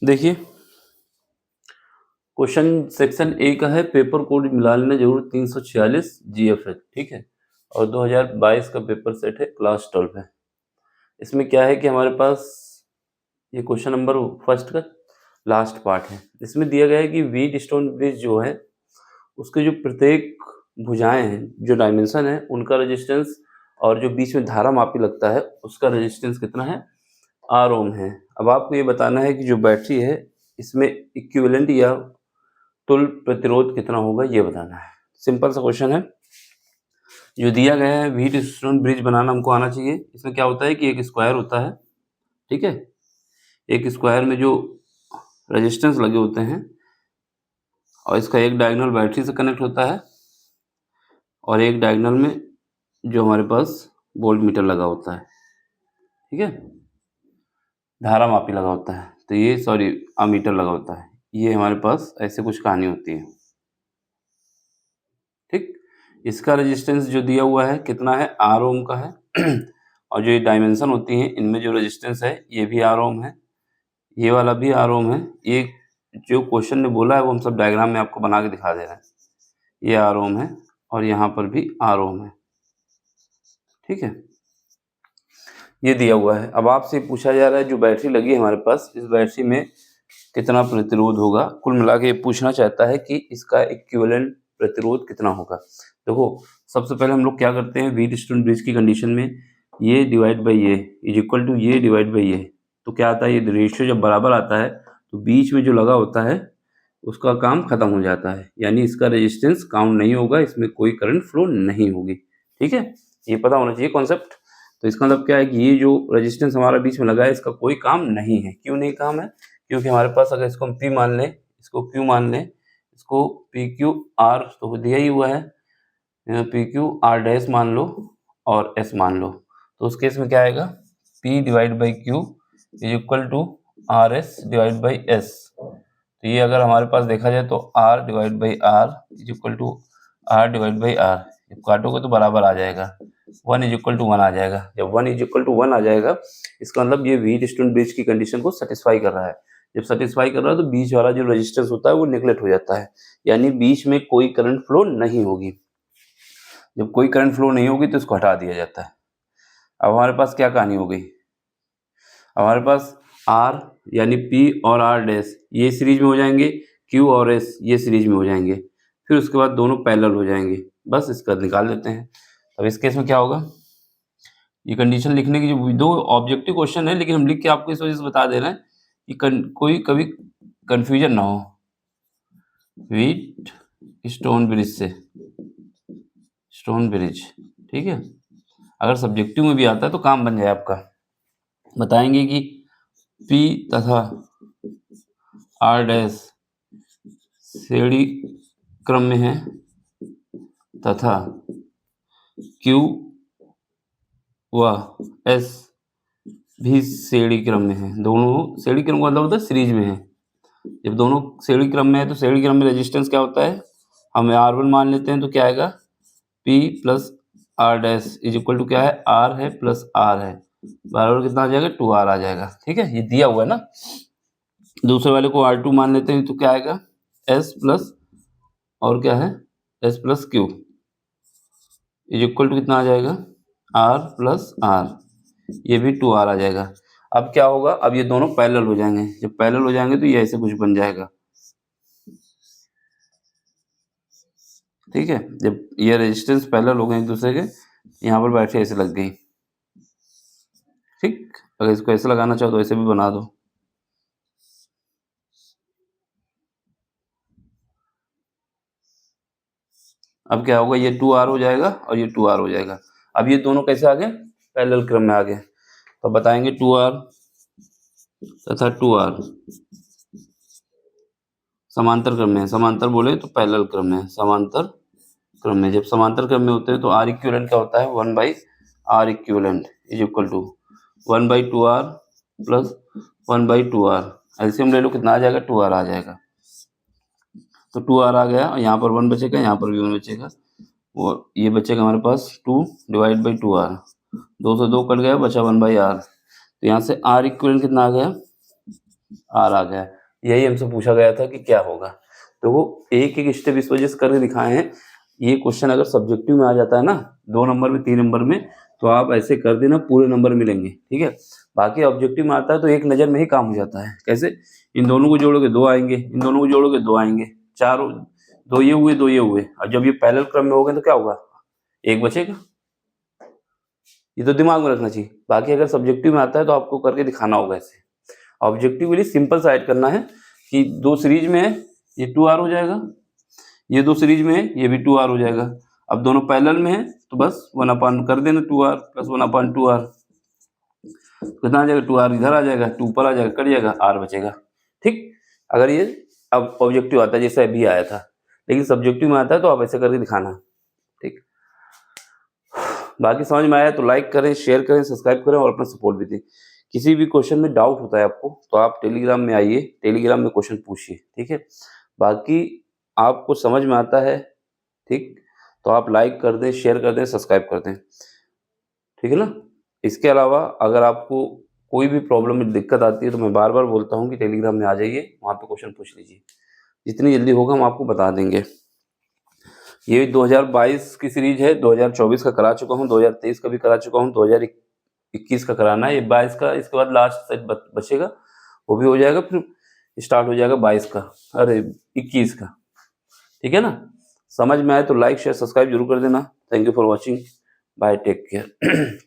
देखिए, question section A का है, पेपर कोड मिला लेना जरूर 346 GFH, ठीक है। और 2022 का पेपर सेट है, क्लास 12 है। इसमें क्या है कि हमारे पास ये क्वेश्चन नंबर फर्स्ट का लास्ट पार्ट है। इसमें दिया गया है कि व्हीट स्टोन ब्रिज जो है उसके जो प्रत्येक भुजाएं हैं, जो डायमेंशन है, उनका रेजिस्टेंस और जो बीच में धारा मापी लगता है उसका रेजिस्टेंस कितना है, R ओम है। अब आपको ये बताना है कि जो बैटरी है इसमें इक्विवेलेंट या तुल्य प्रतिरोध कितना होगा, ये बताना है। सिंपल सा क्वेश्चन है जो दिया गया है। व्हीट स्टोन ब्रिज बनाना हमको आना चाहिए। इसमें क्या होता है कि एक स्क्वायर होता है, ठीक है। एक स्क्वायर में जो रेजिस्टेंस लगे होते हैं और इसका एक डायगोनल बैटरी से कनेक्ट होता है और एक डायगोनल में जो हमारे पास वोल्ट मीटर लगा होता है, ठीक है, धारा मापी लगा होता है। तो ये सॉरी अमीटर लगा होता है। ये हमारे पास ऐसे कुछ कहानी होती है, ठीक। इसका रेजिस्टेंस जो दिया हुआ है कितना है, R ओम का है। और जो ये डायमेंशन होती हैं इनमें जो रेजिस्टेंस है ये भी R ओम है, ये वाला भी R ओम है। ये जो क्वेश्चन ने बोला है वो हम सब डायग्राम में आपको बना के दिखा दे रहे हैं। ये R ओम है और यहाँ पर भी R ओम है, ठीक है। ये दिया हुआ है। अब आपसे पूछा जा रहा है जो बैटरी लगी है हमारे पास, इस बैटरी में कितना प्रतिरोध होगा। कुल मिला के ये पूछना चाहता है कि इसका इक्विवेलेंट प्रतिरोध कितना होगा। देखो, सबसे पहले हम लोग क्या करते हैं, व्हीट स्टोन ब्रिज की कंडीशन में ये डिवाइड बाई ये इज इक्वल टू ये डिवाइड बाई ये। तो क्या आता है, ये रेशियो जब बराबर आता है तो बीच में जो लगा होता है उसका काम खत्म हो जाता है, यानी इसका रेजिस्टेंस काउंट नहीं होगा, इसमें कोई करंट फ्लो नहीं होगी, ठीक है। ये पता होना चाहिए कॉन्सेप्ट। तो इसका मतलब क्या है कि ये जो रेजिस्टेंस हमारा बीच में लगा है इसका कोई काम नहीं है। क्यों नहीं काम है, क्योंकि हमारे पास अगर इसको हम P मान लें, इसको Q मान लें, इसको PQR तो दिया ही हुआ है, PQR डैश मान लो और S मान लो। तो उस केस में क्या आएगा, P divide by Q is equal to RS divide by S। तो ये अगर हमारे पास देखा जाए तो R divide by R is equal to R divide by R, काटोगे तो बराबर आ जाएगा, 1 इज इक्वल टू 1 आ जाएगा। जब 1 इज इक्वल टू 1 आ जाएगा इसका मतलब ये व्हीट स्टोन ब्रिज की कंडीशन को सेटिस्फाई कर रहा है। जब सेटिस्फाई कर रहा है तो बीच वाला जो रेजिस्टेंस होता है वो नेगलेक्ट हो जाता है, यानी बीच में कोई करंट फ्लो नहीं होगी। जब कोई करंट फ्लो नहीं होगी तो इसको हटा दिया जाता है। अब हमारे पास क्या कहानी हो गई, हमारे पास R यानी P और R डैश ये सीरीज में हो जाएंगे, Q और S ये सीरीज में हो जाएंगे, फिर उसके बाद दोनों पैरेलल हो जाएंगे। बस इसका निकाल लेते हैं। अब इस केस में क्या होगा, ये कंडीशन लिखने की जो दो ऑब्जेक्टिव क्वेश्चन है, लेकिन हम लिख के आपको इस वजह से बता दे रहे हैं कि कोई कभी कंफ्यूजन ना हो। व्हीट स्टोन ब्रिज से स्टोन ब्रिज, ठीक है। अगर सब्जेक्टिव में भी आता है तो काम बन जाए आपका। बताएंगे कि P तथा R डैश श्रेणी क्रम में है तथा Q व S भी श्रेणी क्रम में है। दोनों श्रेणी क्रम का मतलब होता है सीरीज में है। जब दोनों श्रेणी क्रम में है तो श्रेणी क्रम में रेजिस्टेंस क्या होता है, हम R1 मान लेते हैं तो क्या आएगा, P plus R dash is equal to क्या है, R है प्लस R है, बराबर कितना आ जाएगा, 2R आ जाएगा, ठीक है। ये दिया हुआ है ना। दूसरे वाले को R2 मान लेते हैं तो क्या आएगा, S प्लस और क्या है, S plus Q is equal to कितना आ जाएगा, R प्लस R, ये भी 2R आ जाएगा। अब क्या होगा, अब ये दोनों पैरेलल हो जाएंगे। जब पैरेलल हो जाएंगे तो ये ऐसे कुछ बन जाएगा, ठीक है। जब ये रेजिस्टेंस पैरेलल हो गए एक दूसरे के, यहाँ पर बैटरी ऐसे लग गई, ठीक। अगर इसको ऐसे लगाना चाहो तो ऐसे भी बना दो। अब क्या होगा, ये 2R हो जाएगा और ये 2R हो जाएगा। अब ये दोनों कैसे आ गए, पैरेलल क्रम में आ गए। तो बताएंगे 2R तथा 2R समांतर क्रम में है। समांतर बोले तो पैरेलल क्रम में है, समांतर क्रम में। जब समांतर क्रम में होते हैं तो R इक्विवेलेंट क्या होता है, 1 by R equivalent is equal to 1 by 2R plus 1 by 2R। LCM ले लो, कितना आ जाएगा, 2R आ जाएगा। तो 2R आ गया और यहाँ पर 1 बचेगा, यहाँ पर भी 1 बचेगा, वो ये बचेगा हमारे पास 2 डिवाइड बाई 2R। 2 से 2 कट गया, बचा 1 बाई R। तो यहाँ से R इक्विवेलेंट कितना आ गया, आर आ गया। यही हमसे पूछा गया था कि क्या होगा। तो वो एक-एक स्टेप इस वजह से करके दिखाए हैं। ये क्वेश्चन अगर सब्जेक्टिव में आ जाता है ना 2 नंबर में 3 नंबर में, तो आप ऐसे कर देना पूरे नंबर मिलेंगे, ठीक है। बाकी ऑब्जेक्टिव में आता है तो एक नज़र में ही काम हो जाता है। कैसे? इन दोनों को जोड़ोगे 2 आएंगे, इन दोनों को जोड़ोगे 2 आएंगे, 4 2 ये हुए 2 ये हुए, और जब ये पैरेलल क्रम में हो गए तो क्या होगा? 1 बचेगा। ये तो दिमाग में रखना चाहिए। बाकी अगर सब्जेक्टिव में आता है तो आपको करके दिखाना होगा ऐसे। ऑब्जेक्टिव के लिए सिंपल सा ऐड करना है कि 2 सीरीज में है, ये 2r हो जाएगा, ये 2 सीरीज में है, ये भी 2r हो जाएगा। अब दोनों पैरेलल में है तो बस 1/, कर देना 2r प्लस 1/2r, कितना आ जाएगा? 2r इधर आ जाएगा, 2 ऊपर आ जाएगा, कट जाएगा, r बचेगा। ठीक? अगर ये अब ऑब्जेक्टिव आता है जैसे अभी आया था, लेकिन सब्जेक्टिव में आता है तो आप ऐसे करके दिखाना। ठीक? बाकी समझ में आया तो लाइक करें, शेयर करें, सब्सक्राइब करें और अपना सपोर्ट भी दें। किसी भी क्वेश्चन में डाउट होता है आपको तो आप टेलीग्राम में आइए, टेलीग्राम में क्वेश्चन पूछिए, ठीक है। बाकी आपको समझ में आता है, ठीक, तो आप लाइक कर दें, शेयर कर दें, सब्सक्राइब कर दें, ठीक है ना। इसके अलावा अगर आपको कोई भी प्रॉब्लम में दिक्कत आती है तो मैं बार बार बोलता हूँ कि टेलीग्राम में आ जाइए, वहाँ पे क्वेश्चन पूछ लीजिए, जितनी जल्दी होगा हम आपको बता देंगे। ये 2022 की सीरीज है, 2024 का करा चुका हूँ, 2023 का भी करा चुका हूँ, 2021 का कराना है, ये 22 का इसके बाद लास्ट सेट बचेगा, वो भी हो जाएगा, फिर स्टार्ट हो जाएगा 22 का, अरे 21 का, ठीक है ना। समझ में आए तो लाइक शेयर सब्सक्राइब जरूर कर देना। Thank you for watching, bye, take care.